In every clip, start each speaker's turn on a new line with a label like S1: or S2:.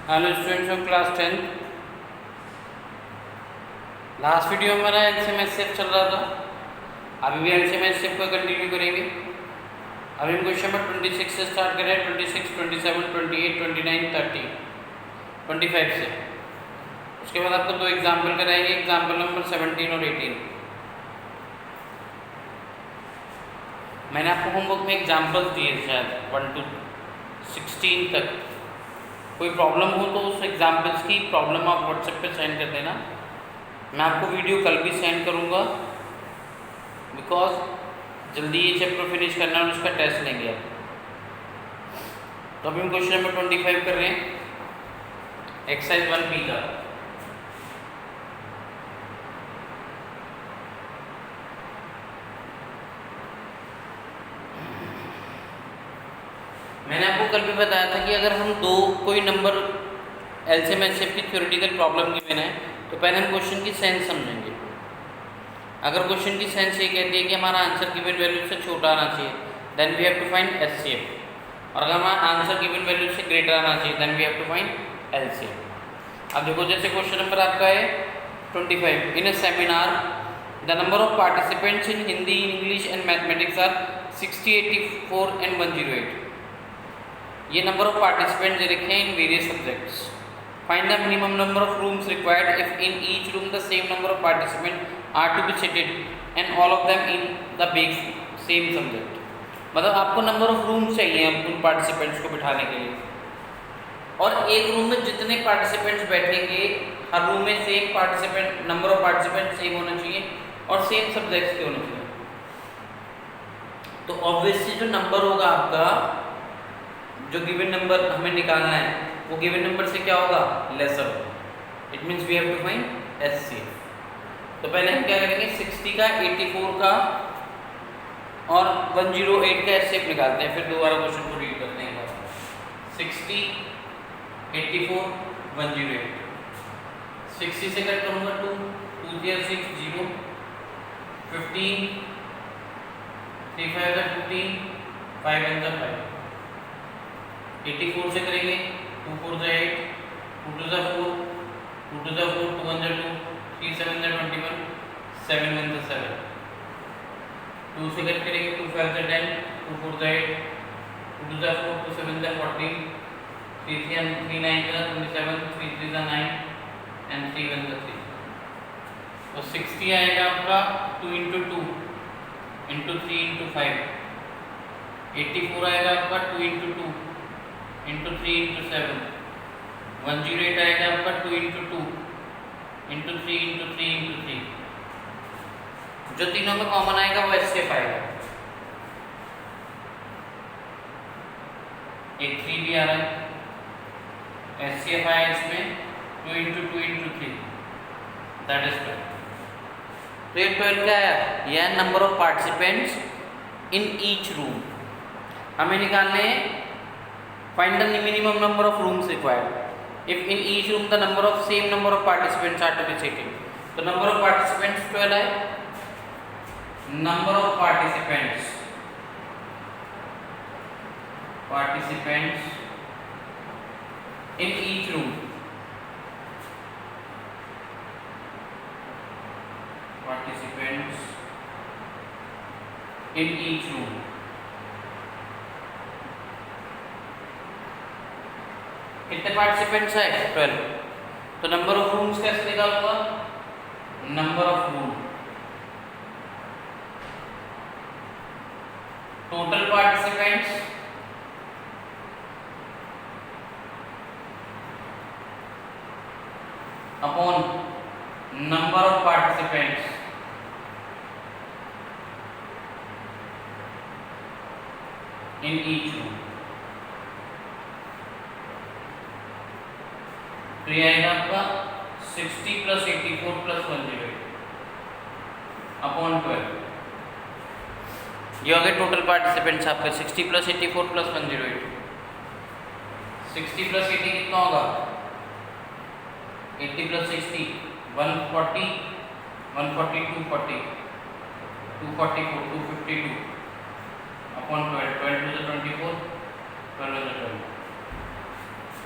S1: Hello students of class 10। Last video में हमारा LCM चल रहा था। अभी भी एलसीएम को कंटिन्यू करेंगे। अभी हम क्वेश्चन नंबर 26 से स्टार्ट करें। 26, 27, 28, 29, 30, 25 से। उसके बाद आपको दो एग्जाम्पल कराएंगे, एग्जाम्पल नंबर 17 और 18। मैंने आपको होमवर्क में एग्जाम्पल्स दिए शायद 1 to 16 तक। कोई प्रॉब्लम हो तो उस एग्जाम्पल्स की प्रॉब्लम आप व्हाट्सएप पे सेंड कर देना। मैं आपको वीडियो कल भी सेंड करूँगा, बिकॉज जल्दी ये चैप्टर फिनिश करना है और उसका टेस्ट लेंगे आप। तो अभी हम क्वेश्चन नंबर 25 कर रहे हैं, एक्सरसाइज 1B का। मैंने आपको कल भी बताया था कि अगर हम कोई नंबर एलसीएम एचसीएफ की थ्योरेटिकल प्रॉब्लम गिवन है तो पहले हम क्वेश्चन की सेंस समझेंगे। अगर क्वेश्चन की सेंस ये कहती है कि हमारा आंसर गिवन वैल्यू से छोटा आना चाहिए, then we have to find HCF. और अगर हमारा आंसर गिवन वैल्यू से ग्रेटर आना चाहिए, then we have to find LCM. अब देखो, जैसे क्वेश्चन नंबर आपका है 25। In a seminar the number of participants in Hindi, English and mathematics are 60, 84 and 108। ये नंबर ऑफ पार्टिसिपेंट्स दे रखे हैं in various subjects. Find the minimum number of rooms required if in each room the same number of participant are to be seated and all of them in the same subject. मतलब आपको number of rooms चाहिए उन participants को बिठाने के लिए, और एक रूम में जितने पार्टिसिपेंट्स बैठेंगे हर रूम में same participant number of participant same होना चाहिए और सेम सब्जेक्ट्स के होने चाहिए। तो ऑब्वियसली जो नंबर होगा आपका, जो गिवन नंबर हमें निकालना है, वो गिवन नंबर से क्या होगा, लेसर होगा। It means we have to find HCF. तो पहले हम क्या करेंगे, 60 का, 84 का और 108 का एचसीएफ निकालते हैं, फिर दोबारा क्वेश्चन को रीड करते हैं। 60, 84, 108। 60 से कट करूँगा 2, 2 0, 6, 0, 15, 3 5 15, 5 1 5। 84 से करेंगे 2 4 8, 2 2 4, 2 2 4, 2 1 2, 3 7 21, 7 1 7। 2 से कट करेंगे 2 5 10, 2 4 8, 2 2 4, 2 7 14, 3 3 9 27, 3 3 9 and 3 1 3। तो 60 आएगा आपका 2 into 2 into 3 into 5। 84 आएगा आपका 2 into 2 into 3 into 7। 108 आएगा आपका 2 into 2 into 3 into 3 into 3। जो तीनों में कॉमन आएगा वो एचसीएफ आएगा। एक 3 भी आ रहा है, एचसीएफ आया इसमें 2 into 2 into 3, दैट इज 12। तो ये 12 क्या आया, यह number of participants in each room. हमें निकालने हैं find the minimum number of rooms required if in each room the number of same number of participants are to be seated। तो number of participants 12 है। number of participants in each room, participants in each room। कितने participants है, 12। तो number of rooms कैसे निकालूंगा, number of room total participants upon number of participants in each room. तो ये आएगा आपका 60 + 84 + 108 अपॉन 12। ये हो गए टोटल पार्टिसिपेंट्स आपका 60 + 84 + 108। 60 + 80 कितना होगा, 80 + 60 140, 140 240, 244 252 अपॉन 12। 12 × 24, 12 × 12।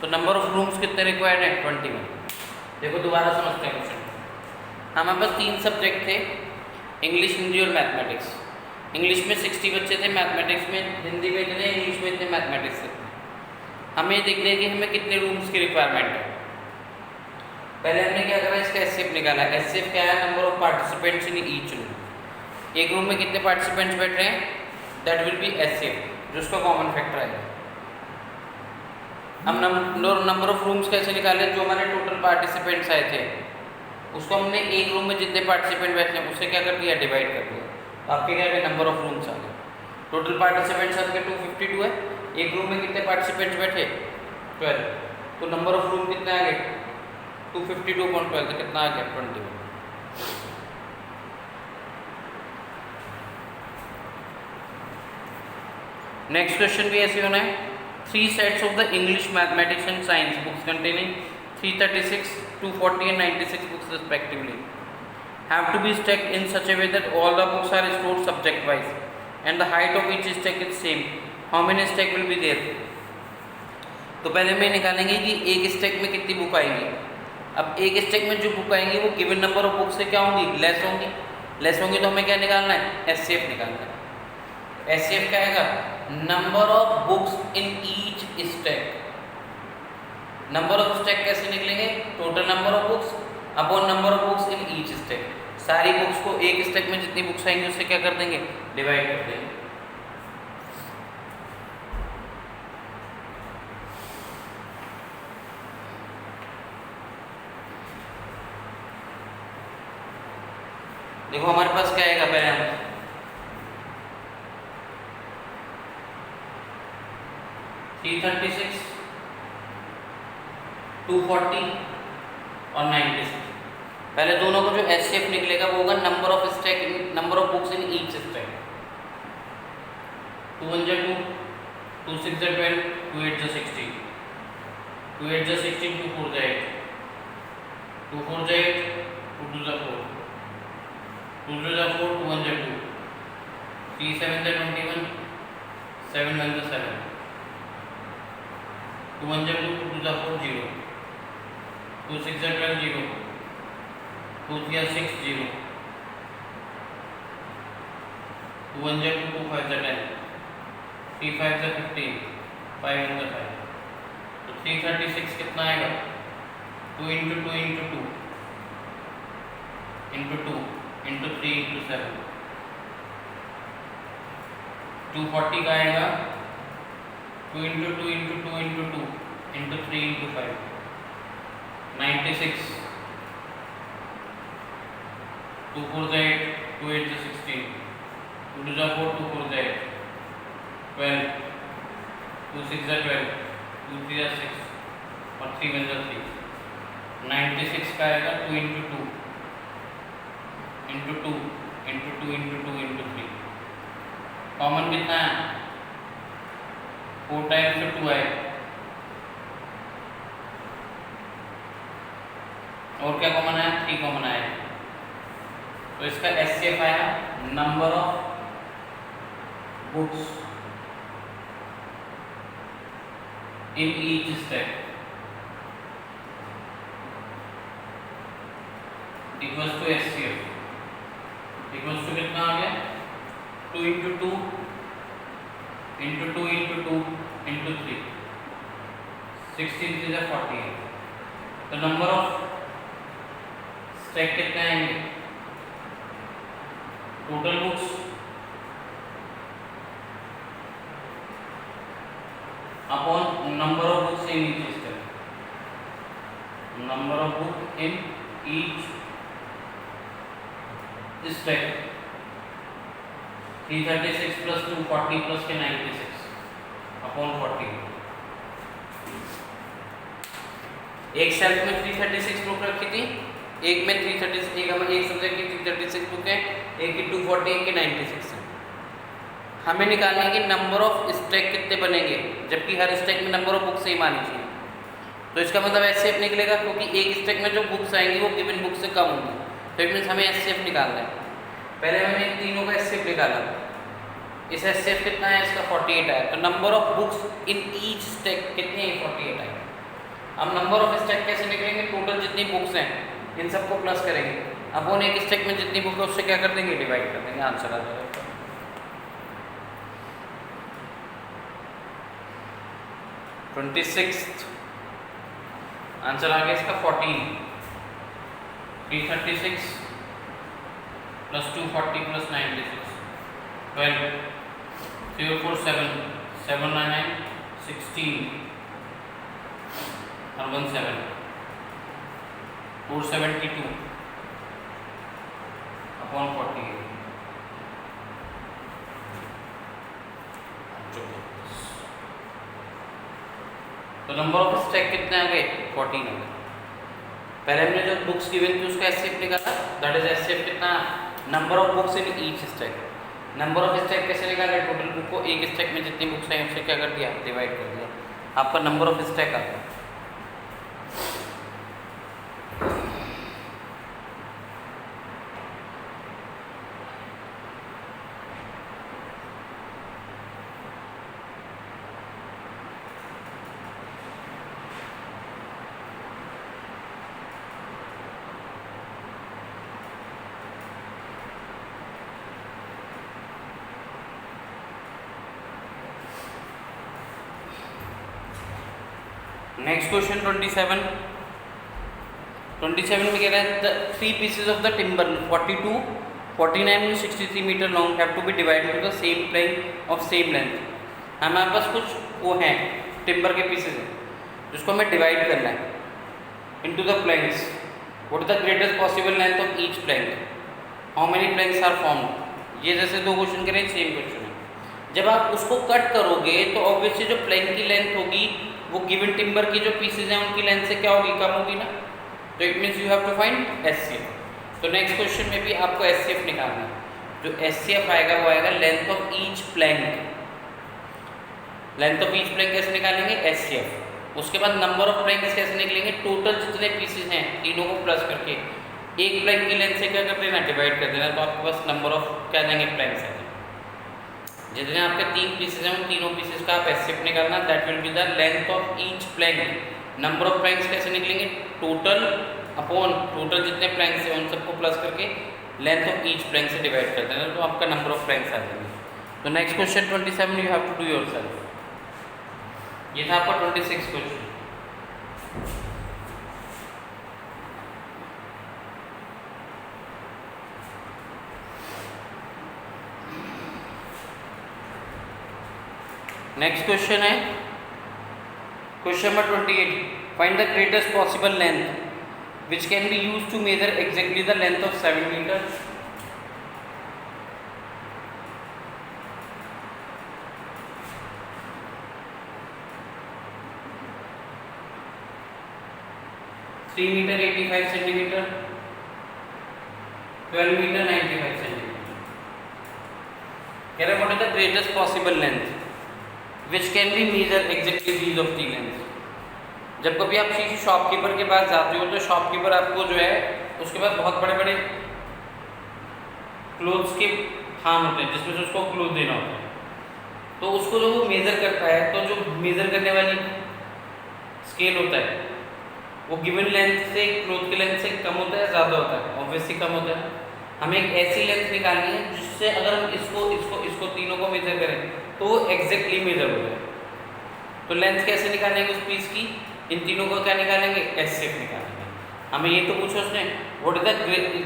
S1: तो नंबर ऑफ रूम्स कितने रिक्वायर्ड है? 21। देखो दोबारा समझते हैं क्वेश्चन। हमारे पास 3 सब्जेक्ट थे, इंग्लिश, हिंदी और मैथमेटिक्स। इंग्लिश में 60 बच्चे थे, मैथमेटिक्स में, हिंदी में इतने, इंग्लिश में इतने, मैथमेटिक्स इतने। हमें देखना है कि हमें कितने रूम्स की रिक्वायरमेंट है। पहले हमने क्या करा, इसका एचसीएफ निकाला। एचसीएफ क्या है? Number of participants in each room. एक रूम में कितने पार्टिसिपेंट्स बैठ रहे हैं, दैट विल बी एचसीएफ, जो उसका कॉमन फैक्टर है। हम नंबर ऑफ रूम्स कैसे निकाले? जो हमारे टोटल पार्टिसिपेंट्स आए थे उसको हमने एक रूम में जितने पार्टिसिपेंट बैठे हैं उससे क्या कर दिया, डिवाइड कर दिया। तो आपके क्या है, नंबर ऑफ रूम्स आ गए। टोटल पार्टिसिपेंट्स आपके 252 है, एक रूम में कितने पार्टिसिपेंट्स बैठे, 12। तो नंबर ऑफ रूम कितने आ गए, 252.12, तो कितना आ गया, 21। नेक्स्ट क्वेश्चन भी ऐसे होना है। 3 sets of the English, mathematics and science books containing 336, 240 and 96 books respectively have to be stacked in such a way that all the books are stored subject wise and the height of each stack is same. How many stack will be there? तो पहले हम ये निकालेंगे कि एक stack में कितनी book आएंगी। अब एक स्टैक में जो बुक आएंगी वो गिवन नंबर ऑफ बुक से क्या होंगी, लेस होंगी। लेस होंगी तो हमें क्या निकालना है, एचसीएफ निकालना है। एचसीएफ क्या आएगा, number of books in each stack. Number of stack कैसे निकलेंगे, total number of books upon number of books in each stack. सारी बुक्स को एक स्टैक में जितनी बुक्स आएंगी उससे क्या कर देंगे, डिवाइड कर देंगे। देखो हमारे पास क्या आएगा, पहले हम 336, 240 और 96। पहले दोनों को जो एचसीएफ निकलेगा वो होगा number of stack, number of books in each stack. 202, 2 6 12, 2 8 16, 2 8 16, 2 4 8, 2 4 8, 2 2 4, 2 2 4, 2 1 2, 3 7 21, 7 1 7, 2 1 2, 2 2 4 0, 2 6 12 0, 2 3 6 0, 2 1 2, 2 5 10, 3 5 15, 5 1 5। तो 336 कितना आएगा, 2 into 2 into 2 into 2 into 3 into 7। 240 का आएगा 2 into 2 into 2 into 2 into 3 into 5। 96, 2 4 8, 2 8 16, 2 2 4, 2 4 8, 12, 2 6 12, 2 3 6 और 3 1 3। 96 का आएगा 2 into 2 into 2 into 2 into 2 into 3। Common कितना है, 4 टाइम्स 2 है, और क्या कॉमन है, 3 कॉमन आया। तो इसका एचसीएफ आया number of books in each stack equals to HCF equals to कितना आ गया, 2 into 2 into 2 into 2 into 3, 16 3 48। तो नंबर ऑफ स्टैक कितने आएंगे, total books upon number of books in each stack, number of book in each stack. 336 plus 240 plus के 96 upon 40। एक self में 336 book रखी थी, एक में 336, एक सब्जेक्ट की 336 बुक है, एक की 240, एक की 96 है। हमें निकालना है कि नंबर ऑफ स्टैक कितने बनेंगे, जबकि हर स्टैक में नंबर ऑफ बुक सेम आनी चाहिए। तो इसका मतलब एचसीएफ निकलेगा, क्योंकि एक स्टैक में जो बुक्स आएंगी वो गिवन बुक से कम होंगी। तो इट मीन्स हमें एचसीएफ निकालना है। पहले हमने इन तीनों का एचसीएफ निकाला, इस एचसीएफ कितना है, इसका 48 आया। तो number of books in each stack कितने हैं, 48 आए। अब नंबर ऑफ स्टैक कैसे निकलेंगे? टोटल जितनी बुक्स हैं इन सबको प्लस करेंगे, अपॉन एक स्टैक में जितनी बुक है उससे क्या कर देंगे? डिवाइड कर देंगे, आंसर आ जाएगा। 26 आंसर आ गया इसका 14। 336 प्लस 240 प्लस 96 12 047 799 16 और 17 472 अपॉन 48। तो नंबर ऑफ स्टैक कितने आ गए? 14 आ गए। पहले हमने जो बुक्स गिवन थी उसका एचसीएफ निकाला, दैट इज एचसीएफ कितना? Number of books in each stack. Number of stack कैसे निकाला? टोटल बुक को एक स्टैक में जितनी बुक्स हैं उससे क्या कर दिया? डिवाइड कर दिया, आपका नंबर ऑफ स्टैक आ गया। नेक्स्ट क्वेश्चन 27 में कह रहा है the 3 pieces of the timber 42, 49 and 63 metre long have to be divided to the same plane of same length. हमारे पास कुछ वो हैं टिम्बर के पीसेज हैं जिसको हमें डिवाइड करना है into the planks. What is the greatest possible length of each plank? How many planks are formed? ये जैसे दो क्वेश्चन करें, सेम क्वेश्चन है। जब आप उसको कट करोगे तो ऑब्वियसली जो प्लैंक की लेंथ होगी वो गिवन टिम्बर की जो पीसेज हैं उनकी लेंथ से क्या होगी? कम होगी ना। तो it means you have to find HCF. तो नेक्स्ट क्वेश्चन में भी आपको एचसीएफ निकालना है। जो एचसीएफ आएगा वो आएगा length of each plank. Length of each plank कैसे निकालेंगे? एचसीएफ। उसके बाद नंबर ऑफ प्लैंक्स कैसे निकलेंगे? टोटल जितने पीसेज हैं तीनों को प्लस करके एक प्लैंक की लेंथ से क्या कर देना? डिवाइड कर देना। तो आपके पास नंबर ऑफ क्या देंगे? प्लैंक्स है। जितने आपके 3 पीसेज हैं उन तीनों पीसेज का आप एचसीएफ निकालना, that will be the length of each plank. Number of planks कैसे निकलेंगे? टोटल अपॉन टोटल जितने प्लैंक्स हैं उन सबको प्लस करके लेंथ ऑफ ईच प्लैंक से डिवाइड कर देना, तो आपका नंबर ऑफ प्लैंक्स आ जाएंगे। तो next question 27 you have to do yourself. ये था आपका 26 क्वेश्चन। नेक्स्ट क्वेश्चन है question number 28। Find the greatest possible length which can be use to measure exactly the length of 7 metre. Metre 85 centimetre, 12 metre 95 centimetre. कह रहे what is the greatest possible length which can be measure exactly these of the length. जब कभी आप किसी shopkeeper के पास जाते हो तो शॉपकीपर आपको जो है उसके पास बहुत बड़े बड़े क्लोथ्स के थान होते हैं जिसमें से उसको क्लोथ देना होता है। तो उसको जो वो मेज़र करता है, तो जो मेज़र करने वाली स्केल होता है वो गिवन लेंथ से क्लोथ की लेंथ से कम होता है, ज़्यादा होता है? ऑब्वियसली कम होता है। हमें एक ऐसी लेंथ निकालनी है जिससे अगर हम इसको तीनों को मेजर करें तो वो एग्जैक्टली मेजर हो जाए। तो लेंथ कैसे निकालेंगे उस पीस की? इन तीनों को क्या निकालेंगे? एचसीएफ निकालेंगे। हमें ये तो पूछो उसने what is the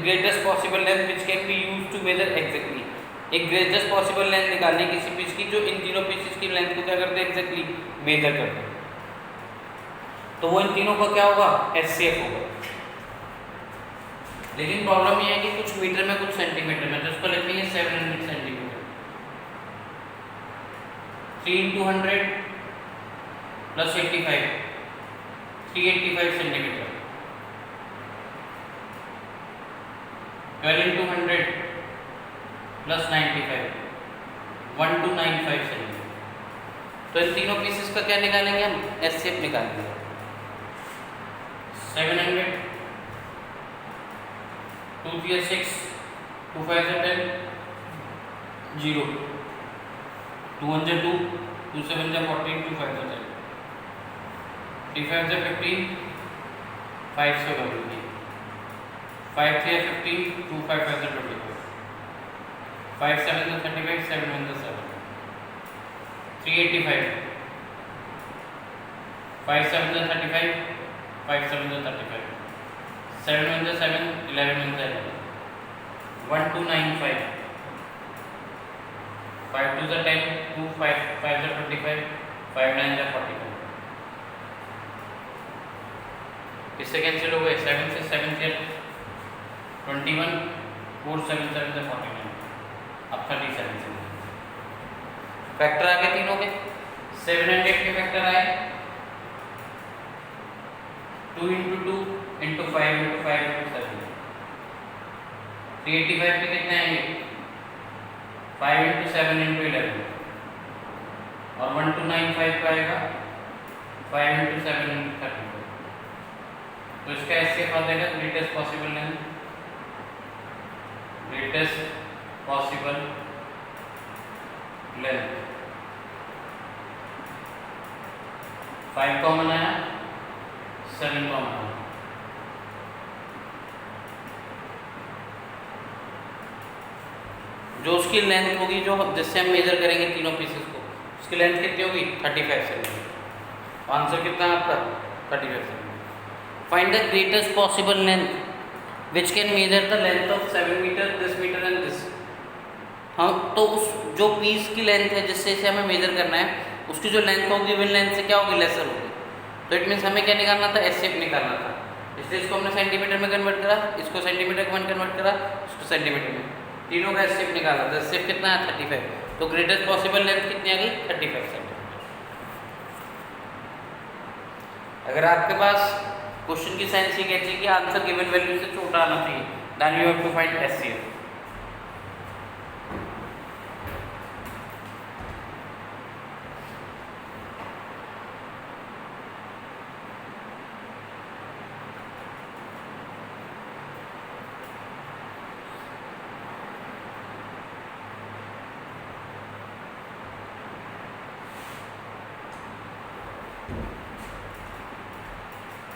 S1: greatest possible length which can be use to measure exactly. एक ग्रेटेस्ट पॉसिबल लेंथ निकालनी किसी पीस की जो इन तीनों पीसेस की लेंथ को क्या करते हैं? एग्जैक्टली मेजर करते हैं। तो वो इन तीनों का क्या होगा? एचसीएफ होगा। लेकिन प्रॉब्लम ये है कि कुछ मीटर में कुछ सेंटीमीटर में, तो इसको लिख लेंगे 700 centimetre. 3 into 100 plus 85 385 centimetre. 12 into 100 plus 95 1295 centimetre. तो इन तीनों पीसेस का क्या निकालेंगे हम? एचसीएफ निकालेंगे। 700 2 3 6 2 5 10 0 2 1 2 2 7 14 2 5 10। 55 से 50 5 से करूँगी 5 3 50 2 5 5 से 25 5 7 से 35 7 1 से 7 385 5 7 से 35 5 7 से 35 7 1 से 7 11 1 से 11 1295 5 2 से 10 2 5 5 से 25 5 9 से 45 इससे कैंसिल हो गए 7 से 7 से 21 4 7 7 से 49 अब 37 से फैक्टर आ गए तीनों के 700 के फैक्टर आए 2 into 2 into 5 into 5 into 7 385 के कितने आएंगे 5 into 7 into 11 और 1295 का आएगा 5 into 7 into 34 तो इसका एचसीएफ आ जाएगा greatest possible length length 5 common आया 7 कॉमन आया जो उसकी लेंथ होगी जो जिससे हम मेजर करेंगे तीनों पीसेस को उसकी लेंथ कितनी होगी 35 सेंटीमीटर आंसर कितना है आपका 35 centimetre find the greatest possible length which can measure the length of 7 metre this metre and this हाँ तो उस जो पीस की लेंथ है जिससे इसे हमें मेजर करना है उसकी जो लेंथ होगी गिवन लेंथ से क्या होगी लेसर होगी तो इट मीन्स हमें क्या निकालना था एचसीएफ निकालना था इसलिए इसको हमने सेंटीमीटर में कन्वर्ट करा इसको सेंटीमीटर में कन्वर्ट करा इसको सेंटीमीटर में तीनों का एचसीएफ निकाला था एचसीएफ कितना है 35 तो ग्रेटेस्ट पॉसिबल लेंथ कितनी आ गई 35 सेंटीमीटर अगर आपके पास क्वेश्चन की साइंस ये कहती है कि आंसर गिवन वैल्यू से छोटा आना चाहिए then you have to find HCF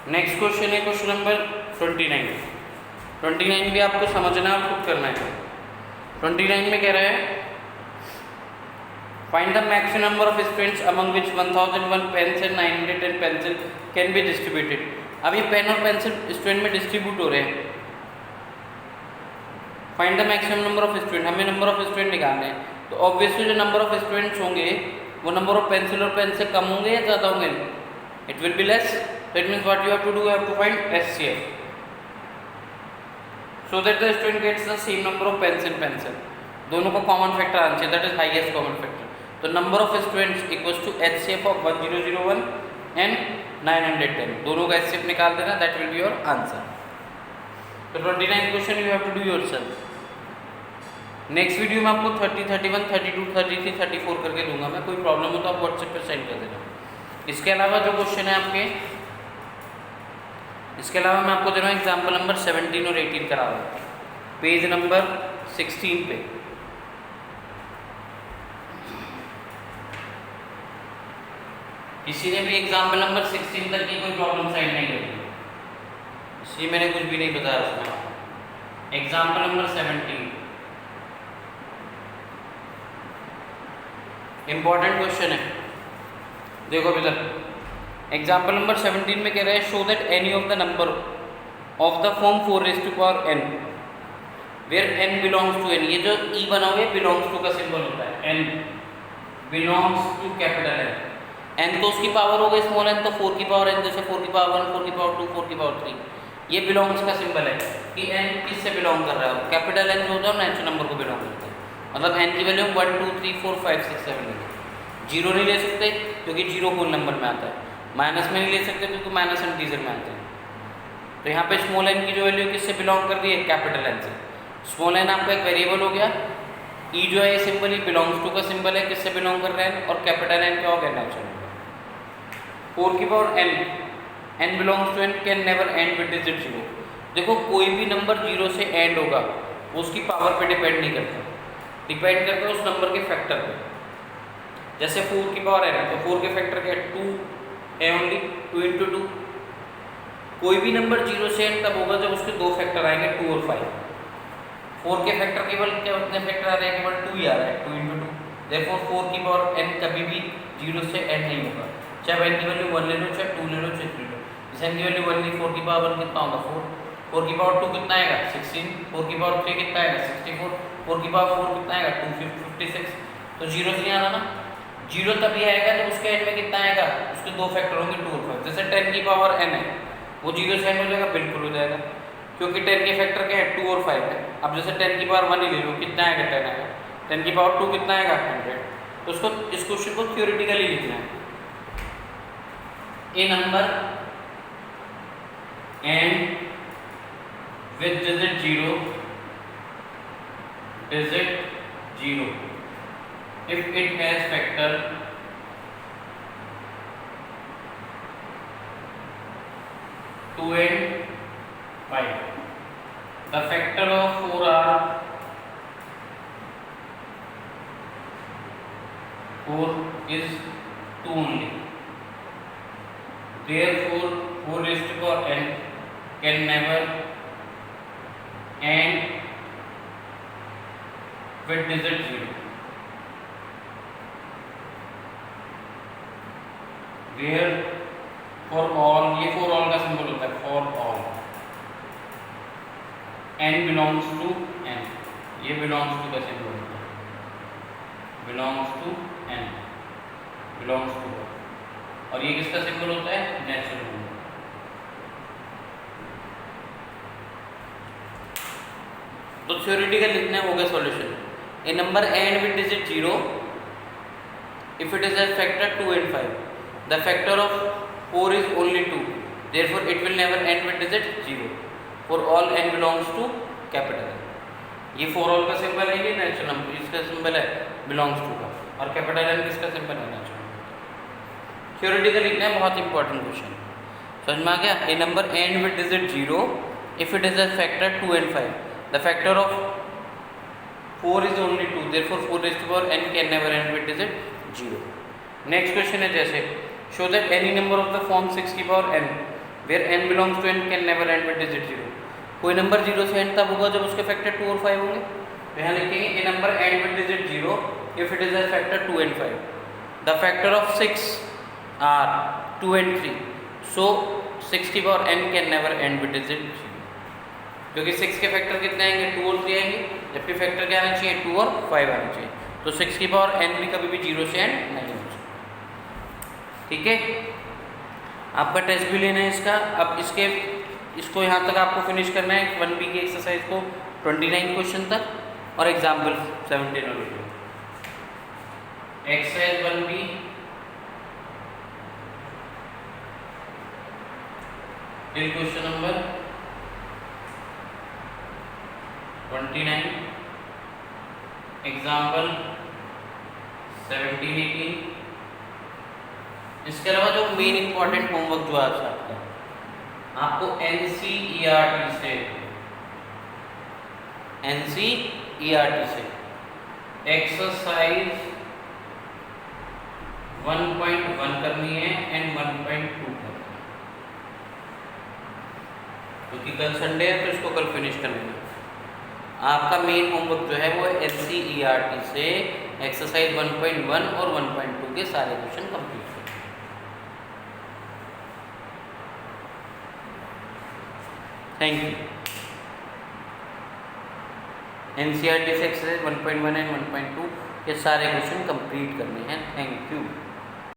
S1: next question है क्वेश्चन नंबर 29 भी आपको समझना और खुद करना है 29 में कह रहा है find the maximum number of students among which 1001 pens and 910 pencil can be distributed अब ये पेन और पेंसिल स्टूडेंट में डिस्ट्रीब्यूट हो रहे हैं find the maximum number of student हमें नंबर ऑफ स्टूडेंट निकालने हैं तो ऑब्वियसली जो नंबर ऑफ स्टूडेंट्स होंगे वो नंबर ऑफ पेंसिल और पेन से कम होंगे या ज़्यादा होंगे it will be less so it means what you have to do you have to find SCF so that the student gets the same number of pens in pencil दोनों को common factor आना चाहिए that is highest common factor तो number of students equals to HCF of 1001 and 910 दोनों का HCF निकाल देना that will be your answer तो 29 question you have to do yourself next video में आपको 30 31 32 33 34 करके दूंगा मैं कोई प्रॉब्लम हो तो आप व्हाट्सएप पर सेंड कर देना इसके अलावा जो क्वेश्चन है आपके इसके अलावा मैं आपको दे रहा हूँ एग्जाम्पल नंबर 17 और 18 करा रहा हूँ पेज नंबर 16 पे किसी ने भी एग्जाम्पल नंबर 16 तक की कोई प्रॉब्लम साइड नहीं करी इसलिए मैंने कुछ भी नहीं बताया उसमें एग्जाम्पल नंबर 17 इंपॉर्टेंट क्वेश्चन है देखो अभी तक एग्जाम्पल नंबर 17 में कह रहे हैं show that any of the number of the form 4n where n belongs to n ये जो e बना हुआ है बिलोंग्स टू का सिंबल होता है n belongs to capital n तो उसकी पावर हो गई स्मॉल n तो 4 की पावर n जैसे 4 की पावर 1 4 की पावर 2 4 की पावर 3 ये बिलोंग्स का सिंबल है कि n किससे बिलोंग कर रहा है कैपिटल n जो होता है नेचुरल नंबर को बिलोंग करता है मतलब n की वैल्यू 1 2 3 4 5 6 7 है जीरो नहीं ले सकते क्योंकि जीरो होल नंबर में आता है माइनस में नहीं ले सकते क्योंकि माइनस इंटीजर में आते हैं तो यहाँ पे स्मॉल n की जो वैल्यू किससे बिलोंग कर रही है कैपिटल n से स्मॉल n आपका एक वेरिएबल हो गया e जो है सिंबल ही बिलोंग्स टू का सिंबल है किससे बिलोंग कर रहे हैं और कैपिटल n क्या हो गया नेचुरल नंबर 4 की power n belongs to n can never end with digit 0 देखो कोई भी नंबर 0 से एंड होगा वो उसकी पावर पे डिपेंड नहीं करता डिपेंड करता है उस नंबर के फैक्टर पे जैसे 4 की पावर n है तो 4 के फैक्टर क्या 2 है ओनली 2 इंटू 2। कोई भी नंबर 0 से n तब होगा जब उसके दो फैक्टर आएंगे 2 और 5। 4 के फैक्टर केवल कितने फैक्टर आ रहे हैं, केवल 2 ही आ रहा है, 2 इंटू 2। देयरफॉर 4 की पावर n कभी भी 0 से n नहीं होगा, चाहे n की वैल्यू 1 ले लो, चाहे 2 ले लो, चाहे 3 ले लो। जैसे n की वैल्यू 1 ली, 4 की पावर 1 कितना होगा 4, 4 की पावर 2 कितना आएगा 16, 4 की पावर 3 कितना आएगा 64, 4 की पावर 4 कितना आएगा 256। तो 0 से नहीं आ रहा ना, 0 तभी आएगा जब उसके n में कितना आएगा, उसके दो फैक्टर होंगे 2 और 5। जैसे 10 की पावर n है, वो 0 से n हो जाएगा, बिल्कुल हो जाएगा, क्योंकि 10 के फैक्टर क्या है 2 और 5 है। अब जैसे 10 की पावर 1 ही ले लो, कितना आएगा 10 आएगा, 10 की पावर 2 कितना आएगा 100। तो उसको इस क्वेश्चन को थ्योरेटिकली लिखना है। A number end with digit 0 if it has factor 2 and 5, the factor of 4 is 2 only, therefore 4 raised to power n can never end with digit 0, where for all, ये for all का symbol होता है, for all n belongs to n, ये belongs to का symbol होता है, belongs to n, belongs to, और ये किसका सिंबल होता है नेचुरल नंबर। तो थ्योरेटिकल लिखना हो गया solution. A number end with digit 0 if it is a factor 2 and 5, the factor of 4 is only 2, therefore it will never end with digit 0, for all n belongs to capital N। ये for all का symbol है, ये natural number, इसका symbol है belongs to का, और capital N किसका सिंबल है नेचुरल नंबर। थ्योरेटिकल लिखना है, बहुत इंपॉर्टेंट क्वेश्चन, समझ में आ गया। A number end with digit 0 if it is a factor 2 and 5, the factor of 4 is only 2, therefore 4 raised to power n can never end with digit 0। Next question है जैसे show that any number of the form 6 की power n where n belongs to n can never end with digit 0। कोई number 0 से n तब होगा जब उसके factor 2 और 5 होंगे। तो यहाँ लिखेंगे a number end with digit 0 if it is a factor 2 and 5, the factor of 6 are 2 and 3, so 6 की power n can never end with digit 0, क्योंकि 6 के फैक्टर कितने आएंगे 2 और 3 आएंगे, जबकि फैक्टर क्या आना चाहिए 2 और 5 आना चाहिए। तो 6 की पावर n भी कभी भी 0 से n नहीं हो सकता, ठीक है। आपका टेस्ट भी लेना है इसका। अब इसको यहाँ तक आपको फिनिश करना है 1B की एक्सरसाइज को 29 क्वेश्चन तक, और एग्जाम्पल 17 और 18। Exercise 1B till question number 29, example 17, 18। इसके अलावा जो मेन इंपॉर्टेंट होमवर्क जो आज आपको NCERT से एक्सरसाइज 1.1 करनी है एंड 1.2 करनी है, क्योंकि कल संडे है तो इसको कल फिनिश करना है। आपका मेन होमवर्क जो है वो NCERT से एक्सरसाइज 1.1 और 1.2 के सारे क्वेश्चन कंप्लीट करें। Thank you. NCERT से एक्सरसाइज 1.1 एंड 1.2 के सारे क्वेश्चन कंप्लीट करने हैं। Thank you.